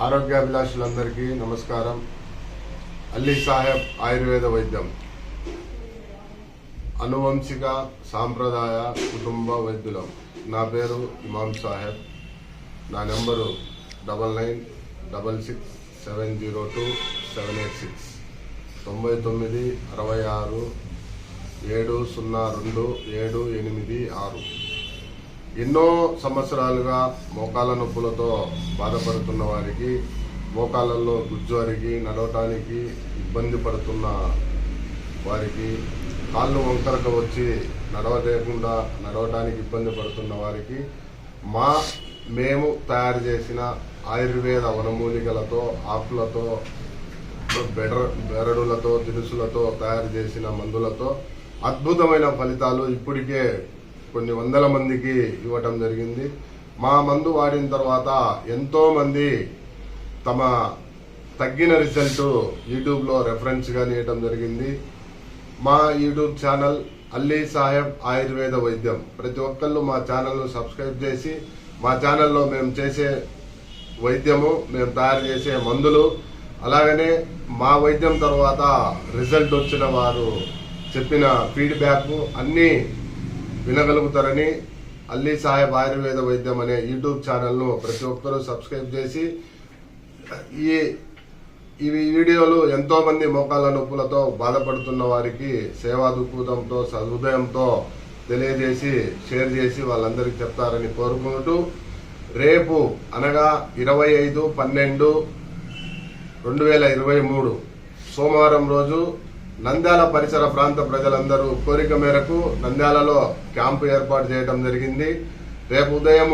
ఆరోగ్యాభిలాషులందరికీ నమస్కారం. అల్లీ సాహెబ్ ఆయుర్వేద వైద్యం అనువంశిక సాంప్రదాయ కుటుంబ వైద్యులం. నా పేరు ఇమాం సాహెబ్. నా నెంబరు 9966702786 9966702786. ఎన్నో సంవత్సరాలుగా మోకాళ్ళ నొప్పులతో బాధపడుతున్న వారికి, మోకాళ్ళల్లో గుజ్జు అరిగి నడవటానికి ఇబ్బంది పడుతున్న వారికి, కాళ్ళు వంకరగా వచ్చి నడవలేకుండా నడవటానికి ఇబ్బంది పడుతున్న వారికి మేము తయారు చేసిన ఆయుర్వేద వనమూలికలతో, ఆకులతో, బెరడులతో, దినుసులతో తయారు చేసిన మందులతో అద్భుతమైన ఫలితాలు ఇప్పటికే కొన్ని వందల మందికి ఇవ్వటం జరిగింది. మా మందు వాడిన తర్వాత ఎంతో మంది తమ తగ్గిన రిజల్ట్ యూట్యూబ్లో రెఫరెన్స్గా ఇవ్వటం జరిగింది. మా యూట్యూబ్ ఛానల్ అల్లీ సాహెబ్ ఆయుర్వేద వైద్యం. ప్రతి ఒక్కళ్ళు మా ఛానల్ను సబ్స్క్రైబ్ చేసి, మా ఛానల్లో మేము చేసే వైద్యము, మేము తయారు చేసే మందులు, అలాగనే మా వైద్యం తర్వాత రిజల్ట్ వచ్చిన వారు చెప్పిన ఫీడ్బ్యాక్ అన్నీ వినగలుగుతారని అల్లీ సాహెబ్ ఆయుర్వేద వైద్యం అనే యూట్యూబ్ ఛానల్ను ప్రతి ఒక్కరూ సబ్స్క్రైబ్ చేసి, ఈ వీడియోలు ఎంతో మంది మోకాళ్ళ నొప్పులతో బాధపడుతున్న వారికి సేవా దృక్పథంతో, సహృదయంతో తెలియజేసి షేర్ చేసి వాళ్ళందరికీ చెప్తారని కోరుకుంటూ, రేపు అనగా 25/12/2023 సోమవారం రోజు నంద్యాల పరిసర ప్రాంత ప్రజలందరూ కోరిక మేరకు నంద్యాలలో క్యాంపు ఏర్పాటు చేయడం జరిగింది. రేపు ఉదయం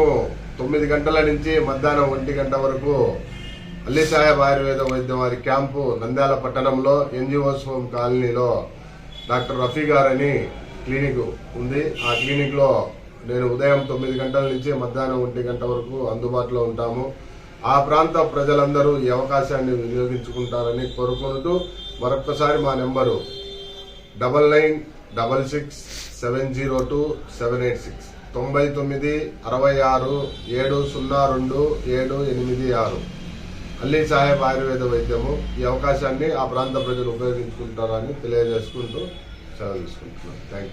9 గంటల నుంచి మధ్యాహ్నం 1 గంట వరకు అల్లీ సాహెబ్ ఆయుర్వేద వైద్యం వారి క్యాంపు నంద్యాల పట్టణంలో ఎన్జిఓస్ హోమ్ కాలనీలో డాక్టర్ రఫీ గారని క్లినిక్ ఉంది. ఆ క్లినిక్ లో నేను ఉదయం 9 గంటల నుంచి మధ్యాహ్నం 1 గంట వరకు అందుబాటులో ఉంటాము. ఆ ప్రాంత ప్రజలందరూ ఈ అవకాశాన్ని వినియోగించుకుంటారని కోరుకుంటూ, మరొక్కసారి మా నెంబరు 9966702786 9966702786 అల్లీ సాహెబ్ ఆయుర్వేద వైద్యము. ఈ అవకాశాన్ని ఆ ప్రాంత ప్రజలు ఉపయోగించుకుంటారని తెలియజేసుకుంటూ సెలవు తీసుకుంటున్నాను. Thank you.